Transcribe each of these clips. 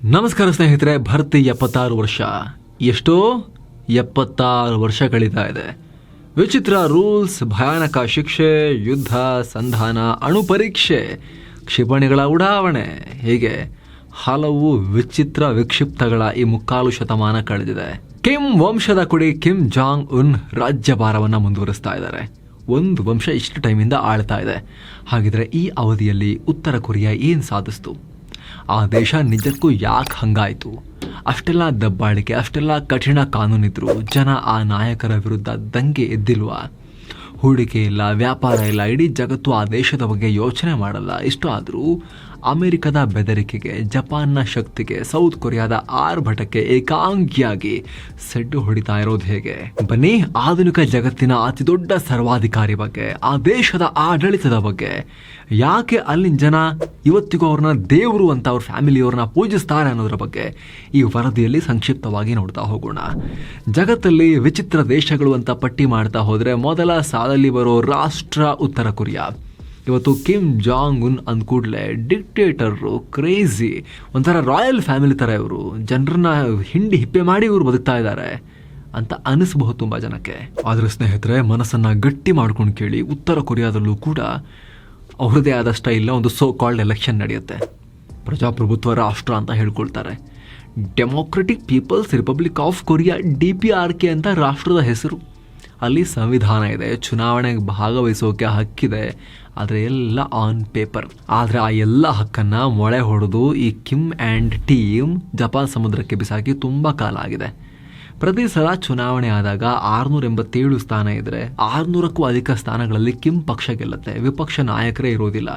ನಮಸ್ಕಾರ ಸ್ನೇಹಿತರೆ, ಭರ್ತಿ 76 ವರ್ಷ. ಎಷ್ಟೋ 76 ವರ್ಷ ಕಳೀತಾ ಇದೆ. ವಿಚಿತ್ರ ರೂಲ್ಸ್, ಭಯಾನಕ ಶಿಕ್ಷೆ, ಯುದ್ಧ, ಸಂಧಾನ, ಅಣು ಪರೀಕ್ಷೆ, ಕ್ಷಿಪಣಿಗಳ ಉಡಾವಣೆ, ಹೀಗೆ ಹಲವು ವಿಚಿತ್ರ ವಿಕ್ಷಿಪ್ತಗಳ ಈ ಮುಕ್ಕಾಲು ಶತಮಾನ ಕಳೆದಿದೆ. ಕಿಮ್ ವಂಶದ ಕುಡಿ ಕಿಮ್ ಜಾಂಗ್ ಉನ್ ರಾಜ್ಯಭಾರವನ್ನು ಮುಂದುವರಿಸ್ತಾ ಇದ್ದಾರೆ. ಒಂದು ವಂಶ ಇಷ್ಟು ಟೈಮಿಂದ ಆಳ್ತಾ ಇದೆ. ಹಾಗಿದ್ರೆ ಈ ಅವಧಿಯಲ್ಲಿ ಉತ್ತರ ಕೊರಿಯಾ ಏನು ಸಾಧಿಸ್ತು? ಆ ದೇಶ ನಿಜಕ್ಕೂ ಯಾಕೆ ಹಂಗಾಯಿತು? ಅಷ್ಟೆಲ್ಲ ದಬ್ಬಾಳಿಕೆ, ಅಷ್ಟೆಲ್ಲ ಕಠಿಣ ಕಾನೂನಿದ್ರು ಜನ ಆ ನಾಯಕರ ವಿರುದ್ಧ ದಂಗೆ ಎದ್ದಿಲ್ವಾ? ಹೂಡಿಕೆ ಇಲ್ಲ, ವ್ಯಾಪಾರ ಇಲ್ಲ, ಇಡೀ ಜಗತ್ತು ಆ ದೇಶದ ಬಗ್ಗೆ ಯೋಚನೆ ಮಾಡಲ್ಲ. ಇಷ್ಟು ಆದರೂ ಅಮೆರಿಕದ ಬೆದರಿಕೆಗೆ, ಜಪಾನ್ನ ಶಕ್ತಿಗೆ, ಸೌತ್ ಕೊರಿಯಾದ ಆರ್ಭಟಕ್ಕೆ ಏಕಾಂಗಿಯಾಗಿ ಸೆಡ್ಡು ಹೊಡಿತಾ ಇರೋದು ಹೇಗೆ? ಬನ್ನಿ, ಆಧುನಿಕ ಜಗತ್ತಿನ ಅತಿ ದೊಡ್ಡ ಸರ್ವಾಧಿಕಾರಿ ಬಗ್ಗೆ, ಆ ದೇಶದ ಆಡಳಿತದ ಬಗ್ಗೆ, ಯಾಕೆ ಅಲ್ಲಿನ ಜನ ಇವತ್ತಿಗೂ ಅವ್ರನ್ನ ದೇವರು ಅಂತ ಅವ್ರ ಫ್ಯಾಮಿಲಿಯವ್ರನ್ನ ಪೂಜಿಸ್ತಾರೆ ಅನ್ನೋದ್ರ ಬಗ್ಗೆ ಈ ವರದಿಯಲ್ಲಿ ಸಂಕ್ಷಿಪ್ತವಾಗಿ ನೋಡ್ತಾ ಹೋಗೋಣ. ಜಗತ್ತಲ್ಲಿ ವಿಚಿತ್ರ ದೇಶಗಳು ಅಂತ ಪಟ್ಟಿ ಮಾಡ್ತಾ ಹೋದರೆ ಮೊದಲ ಸಾಲಲ್ಲಿ ಬರೋ ರಾಷ್ಟ್ರ ಉತ್ತರ ಕೊರಿಯಾ. ಇವತ್ತು ಕಿಮ್ ಜಾಂಗ್ ಉನ್ ಅಂದ್ಕೂಡ್ಲೆ ಡಿಕ್ಟೇಟರು, ಕ್ರೇಜಿ, ಒಂಥರ ರಾಯಲ್ ಫ್ಯಾಮಿಲಿ ಥರ ಇವರು. ಜನರನ್ನ ಹಿಂಡಿ ಹಿಪ್ಪೆ ಮಾಡಿ ಇವರು ಬದುಕ್ತಾ ಇದ್ದಾರೆ ಅಂತ ಅನಿಸಬಹುದು ತುಂಬ ಜನಕ್ಕೆ. ಆದರೆ ಸ್ನೇಹಿತರೆ, ಮನಸ್ಸನ್ನು ಗಟ್ಟಿ ಮಾಡ್ಕೊಂಡು ಕೇಳಿ, ಉತ್ತರ ಕೊರಿಯಾದಲ್ಲೂ ಕೂಡ ಅವ್ರದ್ದೇ ಆದ ಸ್ಟೈಲ್ನ ಒಂದು ಸೋ ಕಾಲ್ಡ್ ಎಲೆಕ್ಷನ್ ನಡೆಯುತ್ತೆ. ಪ್ರಜಾಪ್ರಭುತ್ವ ರಾಷ್ಟ್ರ ಅಂತ ಹೇಳ್ಕೊಳ್ತಾರೆ. Democratic people's republic of Korea, DPRK ಅಂತ ರಾಷ್ಟ್ರದ ಹೆಸರು. ಅಲ್ಲಿ ಸಂವಿಧಾನ ಇದೆ, ಚುನಾವಣೆಗೆ ಭಾಗವಹಿಸೋಕೆ ಹಕ್ಕಿದೆ, ಆದರೆ ಎಲ್ಲ ಆನ್ ಪೇಪರ್. ಆದರೆ ಆ ಎಲ್ಲ ಹಕ್ಕನ್ನು ಮೊಳೆ ಹೊಡೆದು ಈ ಕಿಮ್ ಆ್ಯಂಡ್ ಟೀಮ್ ಜಪಾನ್ ಸಮುದ್ರಕ್ಕೆ ಬಿಸಾಕಿ ತುಂಬ ಕಾಲ ಆಗಿದೆ. ಪ್ರತಿ ಸಲ ಚುನಾವಣೆ ಆದಾಗ 687 ಸ್ಥಾನ ಇದ್ದರೆ 600ಕ್ಕೂ ಅಧಿಕ ಸ್ಥಾನಗಳಲ್ಲಿ ಕಿಮ್ ಪಕ್ಷ ಗೆಲ್ಲುತ್ತೆ. ವಿಪಕ್ಷ ನಾಯಕರೇ ಇರೋದಿಲ್ಲ,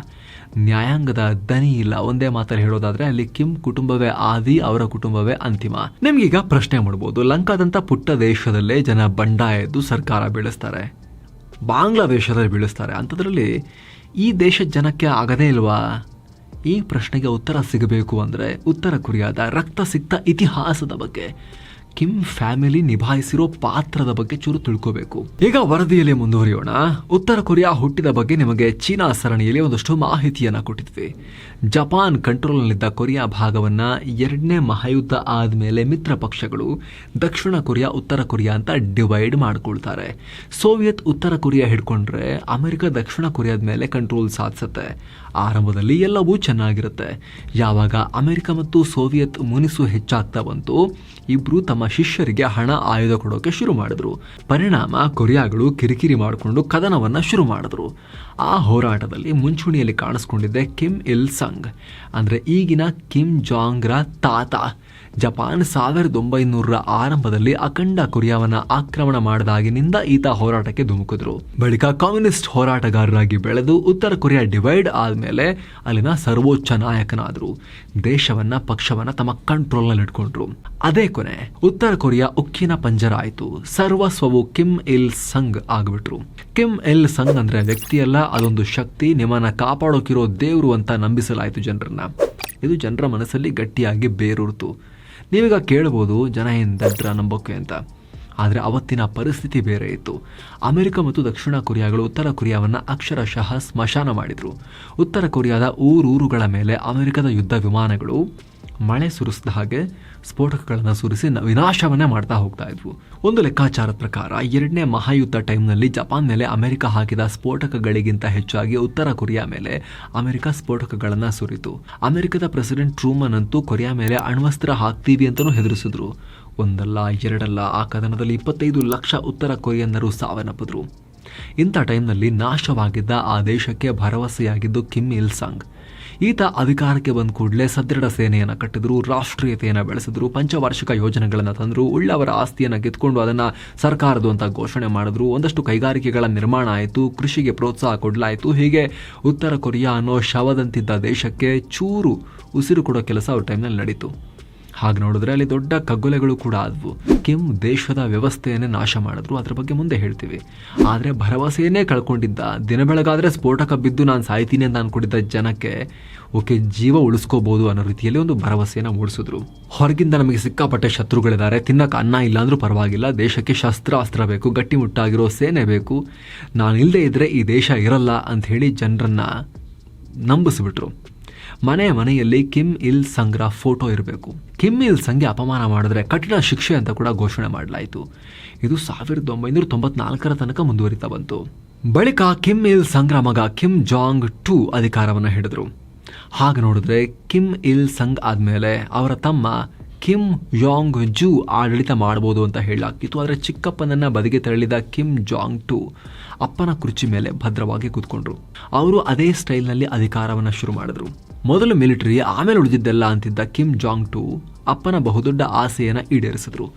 ನ್ಯಾಯಾಂಗದ ದನಿ ಇಲ್ಲ. ಒಂದೇ ಮಾತಲ್ಲಿ ಹೇಳೋದಾದ್ರೆ ಅಲ್ಲಿ ಕಿಮ್ ಕುಟುಂಬವೇ ಆದಿ, ಅವರ ಕುಟುಂಬವೇ ಅಂತಿಮ. ನಿಮ್ಗೀಗ ಪ್ರಶ್ನೆ ಮಾಡ್ಬೋದು, ಲಂಕಾದಂಥ ಪುಟ್ಟ ದೇಶದಲ್ಲೇ ಜನ ಬಂಡಾಯ ಎದ್ದು ಸರ್ಕಾರ ಬೀಳಿಸ್ತಾರೆ, ಬಾಂಗ್ಲಾದೇಶದಲ್ಲಿ ಬೀಳಿಸ್ತಾರೆ, ಅಂಥದ್ರಲ್ಲಿ ಈ ದೇಶದ ಜನಕ್ಕೆ ಆಗದೇ ಇಲ್ವಾ? ಈ ಪ್ರಶ್ನೆಗೆ ಉತ್ತರ ಸಿಗಬೇಕು ಅಂದರೆ ಉತ್ತರ ಕೊರಿಯಾದ ರಕ್ತಸಿಕ್ತ ಇತಿಹಾಸದ ಬಗ್ಗೆ, ಕಿಮ್ ಫ್ಯಾಮಿಲಿ ನಿಭಾಯಿಸಿರೋ ಪಾತ್ರದ ಬಗ್ಗೆ ಚೂರು ತಿಳ್ಕೋಬೇಕು. ಈಗ ವರದಿಯಲ್ಲಿ ಮುಂದುವರಿಯೋಣ. ಉತ್ತರ ಕೊರಿಯಾ ಹುಟ್ಟಿದ ಬಗ್ಗೆ ನಿಮಗೆ ಚೀನಾ ಸರಣಿಯಲ್ಲಿ ಒಂದಷ್ಟು ಮಾಹಿತಿಯನ್ನ ಕೊಟ್ಟಿದ್ವಿ. ಜಪಾನ್ ಕಂಟ್ರೋಲ್ನಲ್ಲಿದ್ದ ಕೊರಿಯಾ ಭಾಗವನ್ನ 2ನೇ ಮಹಾಯುದ್ಧ ಆದ್ಮೇಲೆ ಮಿತ್ರ ಪಕ್ಷಗಳು ದಕ್ಷಿಣ ಕೊರಿಯಾ, ಉತ್ತರ ಕೊರಿಯಾ ಅಂತ ಡಿವೈಡ್ ಮಾಡ್ಕೊಳ್ತಾರೆ. ಸೋವಿಯತ್ ಉತ್ತರ ಕೊರಿಯಾ ಹಿಡ್ಕೊಂಡ್ರೆ ಅಮೆರಿಕ ದಕ್ಷಿಣ ಕೊರಿಯಾದ ಮೇಲೆ ಕಂಟ್ರೋಲ್ ಸಾಧಿಸುತ್ತೆ. ಆರಂಭದಲ್ಲಿ ಎಲ್ಲವೂ ಚೆನ್ನಾಗಿರುತ್ತೆ. ಯಾವಾಗ ಅಮೆರಿಕ ಮತ್ತು ಸೋವಿಯತ್ ಮುನಿಸು ಹೆಚ್ಚಾಗ್ತಾ ಬಂತು, ಇಬ್ರು ತಮ್ಮ ಶಿಷ್ಯರಿಗೆ ಹಣ, ಆಯುಧ ಕೊಡೋಕೆ ಶುರು ಮಾಡಿದ್ರು. ಪರಿಣಾಮ ಕೊರಿಯಾಗಳು ಕಿರಿಕಿರಿ ಮಾಡಿಕೊಂಡು ಕದನವನ್ನ ಶುರು ಮಾಡಿದ್ರು. ಆ ಹೋರಾಟದಲ್ಲಿ ಮುಂಚೂಣಿಯಲ್ಲಿ ಕಾಣಿಸ್ಕೊಂಡಿದ್ದೆ ಕಿಮ್ ಇಲ್ ಸಂಗ್, ಅಂದ್ರೆ ಈಗಿನ ಕಿಮ್ ಜಾಂಗ್ರ ತಾತ. ಜಪಾನ್ 1900ರ ಆರಂಭದಲ್ಲಿ ಅಖಂಡ ಕೊರಿಯಾವನ್ನ ಆಕ್ರಮಣ ಮಾಡಿದಾಗಿನಿಂದ ಈತ ಹೋರಾಟಕ್ಕೆ ಧುಮುಕಿದ್ರು. ಬಳಿಕ ಕಮ್ಯುನಿಸ್ಟ್ ಹೋರಾಟಗಾರರಾಗಿ ಬೆಳೆದು ಉತ್ತರ ಕೊರಿಯಾ ಡಿವೈಡ್ ಆದ್ಮೇಲೆ ಅಲ್ಲಿನ ಸರ್ವೋಚ್ಚ ನಾಯಕನಾದ್ರು. ದೇಶವನ್ನ, ಪಕ್ಷವನ್ನ ತಮ್ಮ ಕಂಟ್ರೋಲ್ನಲ್ಲಿ ಇಟ್ಕೊಂಡ್ರು. ಅದೇ ಕೊನೆ ಉತ್ತರ ಕೊರಿಯಾ ಉಕ್ಕಿನ ಪಂಜರ ಆಯ್ತು. ಸರ್ವಸ್ವವು ಕಿಮ್ ಇಲ್ ಸಂಗ್ ಆಗ್ಬಿಟ್ರು. ಕಿಮ್ ಇಲ್ ಸಂಗ್ ಅಂದ್ರೆ ವ್ಯಕ್ತಿಯಲ್ಲ, ಅದೊಂದು ಶಕ್ತಿ, ನಿಮ್ಮನ್ನ ಕಾಪಾಡೋಕಿರೋ ದೇವ್ರು ಅಂತ ನಂಬಿಸಲಾಯಿತು ಜನರನ್ನ. ಇದು ಜನರ ಮನಸ್ಸಲ್ಲಿ ಗಟ್ಟಿಯಾಗಿ ಬೇರೂರ್ತು. ನೀವೀಗ ಕೇಳ್ಬೋದು, ಜನ ಏನು ದಡ್ರ ನಂಬೋಕೆ ಅಂತ. ಆದರೆ ಅವತ್ತಿನ ಪರಿಸ್ಥಿತಿ ಬೇರೆ ಇತ್ತು. ಅಮೆರಿಕ ಮತ್ತು ದಕ್ಷಿಣ ಕೊರಿಯಾಗಳು ಉತ್ತರ ಕೊರಿಯಾವನ್ನು ಅಕ್ಷರಶಃ ಸ್ಮಶಾನ ಮಾಡಿದ್ರು. ಉತ್ತರ ಕೊರಿಯಾದ ಊರೂರುಗಳ ಮೇಲೆ ಅಮೆರಿಕದ ಯುದ್ಧ ವಿಮಾನಗಳು ಮಳೆ ಸುರಿಸಿದ ಹಾಗೆ ಸ್ಫೋಟಕಗಳನ್ನು ಸುರಿಸಿ ವಿನಾಶವನ್ನೇ ಮಾಡ್ತಾ ಹೋಗ್ತಾ ಇದ್ವು. ಒಂದು ಲೆಕ್ಕಾಚಾರದ ಪ್ರಕಾರ 2ನೇ ಮಹಾಯುದ್ಧ ಟೈಮ್ನಲ್ಲಿ ಜಪಾನ್ ಮೇಲೆ ಅಮೆರಿಕ ಹಾಕಿದ ಸ್ಫೋಟಕಗಳಿಗಿಂತ ಹೆಚ್ಚಾಗಿ ಉತ್ತರ ಕೊರಿಯಾ ಮೇಲೆ ಅಮೆರಿಕ ಸ್ಫೋಟಕಗಳನ್ನು ಸುರಿತು. ಅಮೆರಿಕದ ಪ್ರೆಸಿಡೆಂಟ್ ಟ್ರೂಮನ್ ಅಂತೂ ಕೊರಿಯಾ ಮೇಲೆ ಅಣ್ವಸ್ತ್ರ ಹಾಕ್ತೀವಿ ಅಂತಲೂ ಹೆದರಿಸಿದ್ರು. ಒಂದಲ್ಲ ಎರಡಲ್ಲ, ಆ ಕದನದಲ್ಲಿ 25 ಲಕ್ಷ ಉತ್ತರ ಕೊರಿಯನ್ನರು ಸಾವನ್ನಪ್ಪಿದ್ರು. ಇಂಥ ಟೈಮ್ನಲ್ಲಿ ನಾಶವಾಗಿದ್ದ ಆ ದೇಶಕ್ಕೆ ಭರವಸೆಯಾಗಿದ್ದು ಕಿಮ್ ಇಲ್ ಸಂಗ್. ಈತ ಅಧಿಕಾರಕ್ಕೆ ಬಂದ ಕೂಡಲೇ ಸದೃಢ ಸೇನೆಯನ್ನು ಕಟ್ಟಿದ್ರು, ರಾಷ್ಟ್ರೀಯತೆಯನ್ನು ಬೆಳೆಸಿದ್ರು, ಪಂಚವಾರ್ಷಿಕ ಯೋಜನೆಗಳನ್ನು ತಂದರು, ಉಳ್ಳವರ ಆಸ್ತಿಯನ್ನು ಕಿತ್ಕೊಂಡು ಅದನ್ನು ಸರ್ಕಾರದ್ದು ಅಂತ ಘೋಷಣೆ ಮಾಡಿದ್ರು. ಒಂದಷ್ಟು ಕೈಗಾರಿಕೆಗಳ ನಿರ್ಮಾಣ ಆಯಿತು, ಕೃಷಿಗೆ ಪ್ರೋತ್ಸಾಹ ಕೊಡಲಾಯಿತು. ಹೀಗೆ ಉತ್ತರ ಕೊರಿಯಾ ಅನ್ನೋ ಶವದಂತಿದ್ದ ದೇಶಕ್ಕೆ ಚೂರು ಉಸಿರು ಕೊಡೋ ಕೆಲಸ ಅವ್ರ ಟೈಮ್ನಲ್ಲಿ ನಡೀತು. ಹಾಗೆ ನೋಡಿದ್ರೆ ಅಲ್ಲಿ ದೊಡ್ಡ ಕಗ್ಗೊಲೆಗಳು ಕೂಡ ಆದವು. ಕಿಮ್ ದೇಶದ ವ್ಯವಸ್ಥೆಯನ್ನೇ ನಾಶ ಮಾಡಿದ್ರು, ಅದ್ರ ಬಗ್ಗೆ ಮುಂದೆ ಹೇಳ್ತೀವಿ. ಆದರೆ ಭರವಸೆಯನ್ನೇ ಕಳ್ಕೊಂಡಿದ್ದ, ದಿನ ಬೆಳಗಾದ್ರೆ ಸ್ಫೋಟಕ ಬಿದ್ದು ನಾನು ಸಾಯ್ತೀನಿ ಅಂತ ಅನ್ಕೊಂಡಿದ್ದ ಜನಕ್ಕೆ ಓಕೆ, ಜೀವ ಉಳಿಸ್ಕೋಬಹುದು ಅನ್ನೋ ರೀತಿಯಲ್ಲಿ ಒಂದು ಭರವಸೆಯನ್ನು ಮೂಡಿಸಿದ್ರು. ಹೊರಗಿಂದ ನಮಗೆ ಸಿಕ್ಕಾಪಟ್ಟೆ ಶತ್ರುಗಳಿದ್ದಾರೆ, ತಿನ್ನಕ್ಕೆ ಅನ್ನ ಇಲ್ಲ ಅಂದ್ರೂ ಪರವಾಗಿಲ್ಲ, ದೇಶಕ್ಕೆ ಶಸ್ತ್ರಾಸ್ತ್ರ ಬೇಕು, ಗಟ್ಟಿಮುಟ್ಟಾಗಿರೋ ಸೇನೆ ಬೇಕು, ನಾನು ಇಲ್ಲದೆ ಇದ್ರೆ ಈ ದೇಶ ಇರಲ್ಲ ಅಂತ ಹೇಳಿ ಜನರನ್ನ ನಂಬಿಸ್ಬಿಟ್ರು. ಮನೆಯಲ್ಲಿ ಕಿಮ್ ಇಲ್ ಸಂಗ್ರ ಫೋಟೋ ಇರಬೇಕು. ಕಿಮ್ ಇಲ್ ಸಂಗ್ಗೆ ಅಪಮಾನ ಮಾಡಿದ್ರೆ ಕಠಿಣ ಶಿಕ್ಷೆ ಅಂತ ಕೂಡ ಘೋಷಣೆ ಮಾಡಲಾಯಿತು. ಇದು 1994 ತನಕ ಮುಂದುವರಿತಾ ಬಂತು. ಬಳಿಕ ಕಿಮ್ ಇಲ್ ಸಂಗ್ರ ಮಗ ಕಿಮ್ ಜಾಂಗ್ ಟು ಅಧಿಕಾರವನ್ನು ಹಿಡಿದ್ರು. ಹಾಗೆ ನೋಡಿದ್ರೆ ಕಿಮ್ ಇಲ್ ಸಂಗ್ ಆದ್ಮೇಲೆ ಅವರ ತಮ್ಮ ಕಿಮ್ ಜಾಂಗ್ ಜು ಆಡಳಿತ ಮಾಡಬಹುದು ಅಂತ ಹೇಳಲಾಗ್ತಿತ್ತು. ಆದರೆ ಚಿಕ್ಕಪ್ಪನನ್ನ ಬದಿಗೆ ತಳ್ಳಿದ ಕಿಮ್ ಜಾಂಗ್ ಟು ಅಪ್ಪನ ಕುರ್ಚಿ ಮೇಲೆ ಭದ್ರವಾಗಿ ಕೂತ್ಕೊಂಡ್ರು. ಅವರು ಅದೇ ಸ್ಟೈಲ್ನಲ್ಲಿ ಅಧಿಕಾರವನ್ನು ಶುರು ಮಾಡಿದ್ರು. ಮೊದಲು ಮಿಲಿಟರಿ, ಆಮೇಲೆ ಉಳಿದಿದ್ದೆಲ್ಲ ಅಂತಿದ್ದ ಕಿಮ್ ಜಾಂಗ್ ಟು ಅಪ್ಪನ ಬಹುದೊಡ್ಡ ಆಸೆಯನ್ನು ಈಡೇರಿಸಿದ್ರು.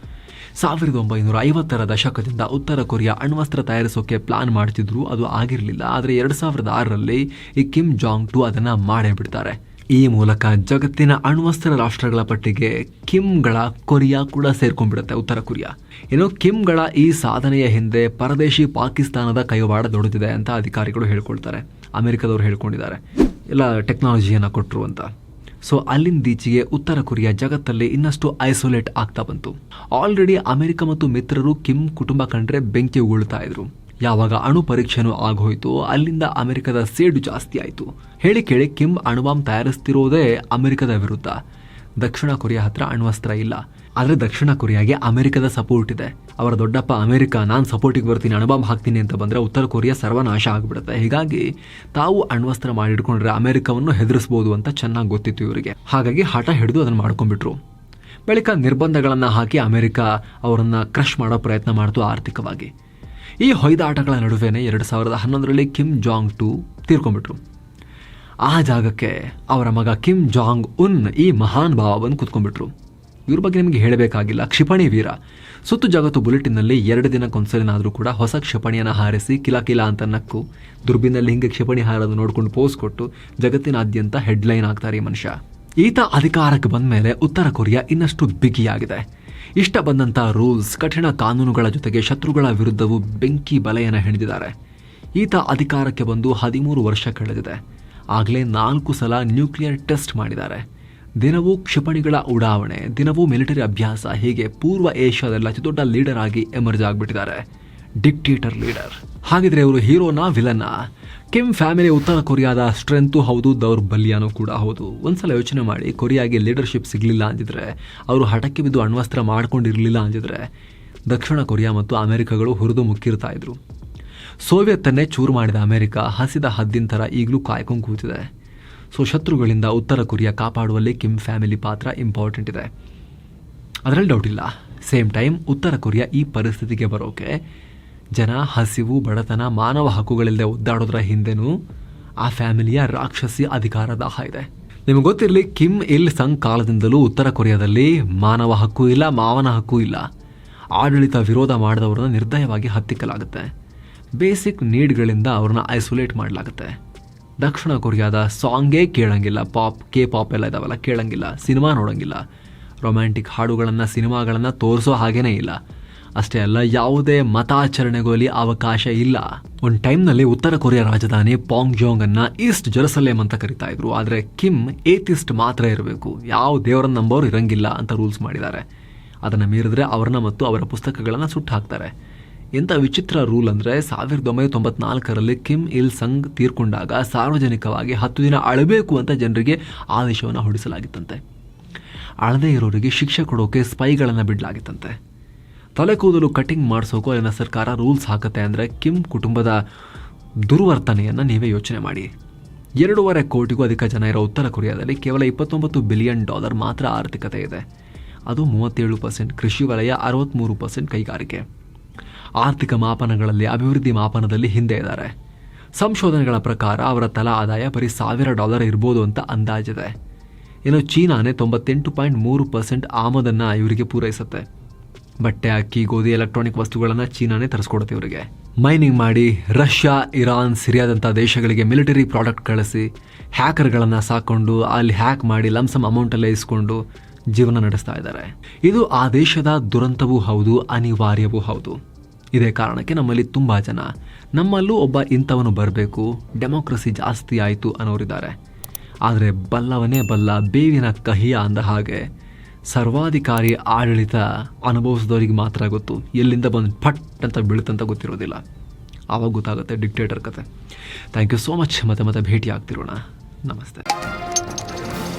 1950ರ ದಶಕದಿಂದ ಉತ್ತರ ಕೊರಿಯಾ ಅಣ್ವಸ್ತ್ರ ತಯಾರಿಸೋಕೆ ಪ್ಲಾನ್ ಮಾಡ್ತಿದ್ರು. ಅದು ಆಗಿರಲಿಲ್ಲ. ಆದರೆ 2006ರಲ್ಲಿ ಈ ಕಿಮ್ ಜಾಂಗ್ ಟು ಅದನ್ನ ಮಾಡೇ ಬಿಡ್ತಾರೆ. ಈ ಮೂಲಕ ಜಗತ್ತಿನ ಅಣ್ವಸ್ತ್ರ ರಾಷ್ಟ್ರಗಳ ಪಟ್ಟಿಗೆ ಕಿಮ್ಗಳ ಕೊರಿಯಾ ಕೂಡ ಸೇರ್ಕೊಂಡ್ಬಿಡುತ್ತೆ, ಉತ್ತರ ಕೊರಿಯಾ. ಇನ್ನು ಕಿಮ್ಗಳ ಈ ಸಾಧನೆಯ ಹಿಂದೆ ಪರದೇಶಿ ಪಾಕಿಸ್ತಾನದ ಕೈವಾಡ ದೊಡ್ಡದಿದೆ ಅಂತ ಅಧಿಕಾರಿಗಳು ಹೇಳ್ಕೊಳ್ತಾರೆ. ಅಮೆರಿಕದವರು ಹೇಳ್ಕೊಂಡಿದ್ದಾರೆ, ಎಲ್ಲ ಟೆಕ್ನಾಲಜಿಯನ್ನು ಕೊಟ್ಟರು ಅಂತ. ಸೊ ಅಲ್ಲಿಂದೀಚೆಗೆ ಉತ್ತರ ಕೊರಿಯಾ ಜಗತ್ತಲ್ಲಿ ಇನ್ನಷ್ಟು ಐಸೋಲೇಟ್ ಆಗ್ತಾ ಬಂತು. ಆಲ್ರೆಡಿ ಅಮೆರಿಕ ಮತ್ತು ಮಿತ್ರರು ಕಿಮ್ ಕುಟುಂಬ ಕಂಡ್ರೆ ಬೆಂಕಿ ಉಗುಳ್ತಾ ಇದ್ರು. ಯಾವಾಗ ಅಣು ಪರೀಕ್ಷೆನೂ ಆಗೋಯ್ತು, ಅಲ್ಲಿಂದ ಅಮೆರಿಕದ ಸೇಡು ಜಾಸ್ತಿ ಆಯಿತು. ಹೇಳಿ ಕೇಳಿ ಕಿಮ್ ಅಣುಬಾಂಬ್ ತಯಾರಿಸ್ತಿರೋದೇ ಅಮೆರಿಕದ ವಿರುದ್ಧ. ದಕ್ಷಿಣ ಕೊರಿಯಾ ಹತ್ರ ಅಣ್ವಸ್ತ್ರ ಇಲ್ಲ, ಆದರೆ ದಕ್ಷಿಣ ಕೊರಿಯಾಗೆ ಅಮೆರಿಕದ ಸಪೋರ್ಟ್ ಇದೆ. ಅವರ ದೊಡ್ಡಪ್ಪ ಅಮೆರಿಕ ನಾನು ಸಪೋರ್ಟಿಗೆ ಬರ್ತೀನಿ, ಅಣುಬಾಂಬ್ ಹಾಕ್ತೀನಿ ಅಂತ ಬಂದರೆ ಉತ್ತರ ಕೊರಿಯಾ ಸರ್ವನಾಶ ಆಗಿಬಿಡುತ್ತೆ. ಹೀಗಾಗಿ ತಾವು ಅಣ್ವಸ್ತ್ರ ಮಾಡಿಟ್ಕೊಂಡ್ರೆ ಅಮೆರಿಕವನ್ನು ಹೆದರಿಸ್ಬೋದು ಅಂತ ಚೆನ್ನಾಗಿ ಗೊತ್ತಿತ್ತು ಇವರಿಗೆ. ಹಾಗಾಗಿ ಹಠ ಹಿಡಿದು ಅದನ್ನು ಮಾಡ್ಕೊಂಡ್ಬಿಟ್ರು. ಬಳಿಕ ನಿರ್ಬಂಧಗಳನ್ನು ಹಾಕಿ ಅಮೆರಿಕ ಅವರನ್ನು ಕ್ರಶ್ ಮಾಡೋ ಪ್ರಯತ್ನ ಮಾಡ್ತು ಆರ್ಥಿಕವಾಗಿ. ಈ ಹೊಯ್ದಾಟಗಳ ನಡುವೆನೇ 2011ರಲ್ಲಿ ಕಿಮ್ ಜಾಂಗ್ ಟು ತೀರ್ಕೊಂಡ್ಬಿಟ್ರು. ಆ ಜಾಗಕ್ಕೆ ಅವರ ಮಗ ಕಿಮ್ ಜಾಂಗ್ ಉನ್ ಈ ಮಹಾನ್ ಭಾವ ಬಂದು ಕೂತ್ಕೊಂಡ್ಬಿಟ್ರು. ಇವ್ರ ಬಗ್ಗೆ ನಿಮಗೆ ಹೇಳಬೇಕಾಗಿಲ್ಲ, ಕ್ಷಿಪಣಿ ವೀರ. ಸುತ್ತು ಜಗತ್ತು ಬುಲೆಟಿನಲ್ಲಿ 2 ದಿನಕ್ಕೊಂದ್ಸಲಿನಾದರೂ ಕೂಡ ಹೊಸ ಕ್ಷಿಪಣಿಯನ್ನು ಹಾರಿಸಿ ಕಿಲ ಅಂತ ನಕ್ಕು ದುರ್ಬಿನಲ್ಲಿ ಹಿಂಗೆ ಕ್ಷಿಪಣಿ ಹಾರೋದು ನೋಡ್ಕೊಂಡು ಪೋಸ್ ಕೊಟ್ಟು ಜಗತ್ತಿನಾದ್ಯಂತ ಹೆಡ್ಲೈನ್ ಆಗ್ತಾರೆ ಈ ಮನುಷ್ಯ. ಈತ ಅಧಿಕಾರಕ್ಕೆ ಬಂದ ಮೇಲೆ ಉತ್ತರ ಕೊರಿಯಾ ಇನ್ನಷ್ಟು ಬಿಗಿಯಾಗಿದೆ. ಇಷ್ಟ ಬಂದಂಥ ರೂಲ್ಸ್, ಕಠಿಣ ಕಾನೂನುಗಳ ಜೊತೆಗೆ ಶತ್ರುಗಳ ವಿರುದ್ಧವೂ ಬೆಂಕಿ ಬಲೆಯನ್ನು ಹೆಣೆದಿದ್ದಾರೆ. ಈತ ಅಧಿಕಾರಕ್ಕೆ ಬಂದು 13 ವರ್ಷ ಕಳೆದಿದೆ. ಆಗಲೇ 4 ಸಲ ನ್ಯೂಕ್ಲಿಯರ್ ಟೆಸ್ಟ್ ಮಾಡಿದ್ದಾರೆ. ದಿನವೂ ಕ್ಷಿಪಣಿಗಳ ಉಡಾವಣೆ, ದಿನವೂ ಮಿಲಿಟರಿ ಅಭ್ಯಾಸ, ಹೀಗೆ ಪೂರ್ವ ಏಷ್ಯಾದಲ್ಲಿ ಅತಿ ದೊಡ್ಡ ಲೀಡರ್ ಆಗಿ ಎಮರ್ಜ್ ಆಗಿಬಿಟ್ಟಿದ್ದಾರೆ. Dictator leader. ಹಾಗಿದ್ರೆ ಇವರು ಹೀರೋನಾ ವಿಲನ್ನ? ಕಿಮ್ ಫ್ಯಾಮಿಲಿ ಉತ್ತರ ಕೊರಿಯಾದ ಸ್ಟ್ರೆಂತು ಹೌದು, ದೌರ್ಬಲ್ಯನೂ ಕೂಡ ಹೌದು. ಒಂದ್ಸಲ ಯೋಚನೆ ಮಾಡಿ, ಕೊರಿಯಾಗೆ ಲೀಡರ್ಶಿಪ್ ಸಿಗಲಿಲ್ಲ ಅಂದಿದ್ರೆ, ಅವರು ಹಠಕ್ಕೆ ಬಿದ್ದು ಅಣ್ವಸ್ತ್ರ ಮಾಡ್ಕೊಂಡಿರಲಿಲ್ಲ ಅಂದಿದ್ರೆ ದಕ್ಷಿಣ ಕೊರಿಯಾ ಮತ್ತು ಅಮೆರಿಕಗಳು ಹುರಿದು ಮುಕ್ಕಿರ್ತಾ ಇದ್ರು. ಸೋವಿಯತ್ತನ್ನೇ ಚೂರು ಮಾಡಿದ ಅಮೆರಿಕ ಹಸಿದ ಹದ್ದಿನ ಥರ ಈಗಲೂ ಕಾಯ್ಕೊಂಡು ಕೂತಿದೆ. ಸೊ ಶತ್ರುಗಳಿಂದ ಉತ್ತರ ಕೊರಿಯಾ ಕಾಪಾಡುವಲ್ಲಿ ಕಿಮ್ ಫ್ಯಾಮಿಲಿ ಪಾತ್ರ ಇಂಪಾರ್ಟೆಂಟ್ ಇದೆ, ಅದರಲ್ಲಿ ಡೌಟ್ ಇಲ್ಲ. ಸೇಮ್ ಟೈಮ್ ಉತ್ತರ ಕೊರಿಯಾ ಈ ಪರಿಸ್ಥಿತಿಗೆ ಬರೋಕೆ ಜನ ಹಸಿವು, ಬಡತನ, ಮಾನವ ಹಕ್ಕುಗಳಿಲ್ಲದೆ ಒದ್ದಾಡೋದ್ರ ಹಿಂದೆನೂ ಆ ಫ್ಯಾಮಿಲಿಯ ರಾಕ್ಷಸಿ ಅಧಿಕಾರ ದಾಹ ಇದೆ. ನಿಮಗೆ ಗೊತ್ತಿರಲಿ, ಕಿಮ್ ಇಲ್ ಸಂಗ್ ಕಾಲದಿಂದಲೂ ಉತ್ತರ ಕೊರಿಯಾದಲ್ಲಿ ಮಾನವ ಹಕ್ಕು ಇಲ್ಲ, ಮಾವನ ಹಕ್ಕು ಇಲ್ಲ. ಆಡಳಿತ ವಿರೋಧ ಮಾಡಿದವ್ರನ್ನ ನಿರ್ದಯವಾಗಿ ಹತ್ತಿಕ್ಕಲಾಗುತ್ತೆ. ಬೇಸಿಕ್ ನೀಡ್ಗಳಿಂದ ಅವ್ರನ್ನ ಐಸೋಲೇಟ್ ಮಾಡಲಾಗುತ್ತೆ. ದಕ್ಷಿಣ ಕೊರಿಯಾದ ಸಾಂಗೇ ಕೇಳಂಗಿಲ್ಲ, ಪಾಪ್ ಎಲ್ಲ ಇದಾವಲ್ಲ ಕೇಳಂಗಿಲ್ಲ, ಸಿನಿಮಾ ನೋಡೋಂಗಿಲ್ಲ, ರೊಮ್ಯಾಂಟಿಕ್ ಹಾಡುಗಳನ್ನು, ಸಿನಿಮಾಗಳನ್ನು ತೋರಿಸೋ ಹಾಗೇನೇ ಇಲ್ಲ. ಅಷ್ಟೇ ಅಲ್ಲ, ಯಾವುದೇ ಮತಾಚರಣೆಗೂ ಅಲ್ಲಿ ಅವಕಾಶ ಇಲ್ಲ. ಒಂದು ಟೈಮ್ನಲ್ಲಿ ಉತ್ತರ ಕೊರಿಯಾ ರಾಜಧಾನಿ ಪಾಂಗ್ಜೋಂಗ್ ಅನ್ನ ಈಸ್ಟ್ ಜೆರುಸಲೇಮ್ ಅಂತ ಕರಿತಾ ಇದ್ರು. ಆದರೆ ಕಿಮ್ ಏಥಿಸ್ಟ್ ಮಾತ್ರ ಇರಬೇಕು, ಯಾವ ದೇವರನ್ನ ನಂಬೋರು ಇರಂಗಿಲ್ಲ ಅಂತ ರೂಲ್ಸ್ ಮಾಡಿದ್ದಾರೆ. ಅದನ್ನು ಮೀರಿದ್ರೆ ಅವರನ್ನ ಮತ್ತು ಅವರ ಪುಸ್ತಕಗಳನ್ನು ಸುಟ್ಟು ಹಾಕ್ತಾರೆ. ಎಂಥ ವಿಚಿತ್ರ ರೂಲ್ ಅಂದರೆ, 1994ರಲ್ಲಿ ಕಿಮ್ ಇಲ್ ಸಂಗ್ ತೀರ್ಕೊಂಡಾಗ ಸಾರ್ವಜನಿಕವಾಗಿ 10 ದಿನ ಅಳಬೇಕು ಅಂತ ಜನರಿಗೆ ಆದೇಶವನ್ನು ಹೊರಡಿಸಲಾಗಿತ್ತಂತೆ. ಅಳದೇ ಇರೋರಿಗೆ ಶಿಕ್ಷೆ ಕೊಡೋಕೆ ಸ್ಪೈಗಳನ್ನು ಬಿಡಲಾಗಿತ್ತಂತೆ. ತಲೆ ಕೂದಲು ಕಟಿಂಗ್ ಮಾಡಿಸೋಕೆ ಅಲ್ಲಿನ ಸರ್ಕಾರ ರೂಲ್ಸ್ ಹಾಕತ್ತೆ ಅಂದರೆ ಕಿಮ್ ಕುಟುಂಬದ ದುರ್ವರ್ತನೆಯನ್ನು ನೀವೇ ಯೋಚನೆ ಮಾಡಿ. 2.5 ಕೋಟಿಗೂ ಅಧಿಕ ಜನ ಇರೋ ಉತ್ತರ ಕೊರಿಯಾದಲ್ಲಿ ಕೇವಲ $29 ಬಿಲಿಯನ್ ಮಾತ್ರ ಆರ್ಥಿಕತೆ ಇದೆ. ಅದು 37% ಕೃಷಿ ವಲಯ, 63% ಕೈಗಾರಿಕೆ. ಆರ್ಥಿಕ ಮಾಪನಗಳಲ್ಲಿ, ಅಭಿವೃದ್ಧಿ ಮಾಪನದಲ್ಲಿ ಹಿಂದೆ ಇದ್ದಾರೆ. ಸಂಶೋಧನೆಗಳ ಪ್ರಕಾರ ಅವರ ತಲಾ ಆದಾಯ ಬರೀ $1,000 ಇರ್ಬೋದು ಅಂತ ಅಂದಾಜಿದೆ. ಇನ್ನು ಚೀನಾನೇ 98.3% ಆಮದನ್ನು ಇವರಿಗೆ ಪೂರೈಸುತ್ತೆ. ಬಟ್ಟೆ, ಅಕ್ಕಿ, ಗೋಧಿ, ಎಲೆಕ್ಟ್ರಾನಿಕ್ ವಸ್ತುಗಳನ್ನು ಚೀನಾನೇ ತರಿಸ್ಕೊಡುತ್ತೆ ಇವರಿಗೆ. ಮೈನಿಂಗ್ ಮಾಡಿ ರಷ್ಯಾ, ಇರಾನ್, ಸಿರಿಯಾದಂಥ ದೇಶಗಳಿಗೆ ಮಿಲಿಟರಿ ಪ್ರಾಡಕ್ಟ್ ಕಳಿಸಿ ಹ್ಯಾಕರ್ಗಳನ್ನು ಸಾಕೊಂಡು ಅಲ್ಲಿ ಹ್ಯಾಕ್ ಮಾಡಿ ಲಂಸಮ್ ಅಮೌಂಟಲ್ಲೇ ಇಸ್ಕೊಂಡು ಜೀವನ ನಡೆಸ್ತಾ ಇದ್ದಾರೆ. ಇದು ಆ ದೇಶದ ದುರಂತವೂ ಹೌದು, ಅನಿವಾರ್ಯವೂ ಹೌದು. ಇದೇ ಕಾರಣಕ್ಕೆ ನಮ್ಮಲ್ಲಿ ತುಂಬ ಜನ ನಮ್ಮಲ್ಲೂ ಒಬ್ಬ ಇಂಥವನು ಬರಬೇಕು, ಡೆಮೋಕ್ರಸಿ ಜಾಸ್ತಿ ಆಯಿತು ಅನ್ನೋರಿದ್ದಾರೆ. ಆದರೆ ಬಲ್ಲವನೇ ಬಲ್ಲ, ಬೇವಿನ ಕಹಿಯ ಅಂದ ಹಾಗೆ ಸರ್ವಾಧಿಕಾರಿ ಆಡಳಿತ ಅನುಭವಿಸಿದವರಿಗೆ ಮಾತ್ರ ಗೊತ್ತು, ಎಲ್ಲಿಂದ ಬಂದು ಫಟ್ ಅಂತ ಬೀಳುತ್ತಂತ ಗೊತ್ತಿರೋದಿಲ್ಲ. ಆವಾಗ ಗೊತ್ತಾಗುತ್ತೆ ಡಿಕ್ಟೇಟರ್ ಕತೆ. Thank you so much. ಮತ್ತೆ ಭೇಟಿ ಆಗ್ತಿರೋಣ. ನಮಸ್ತೆ.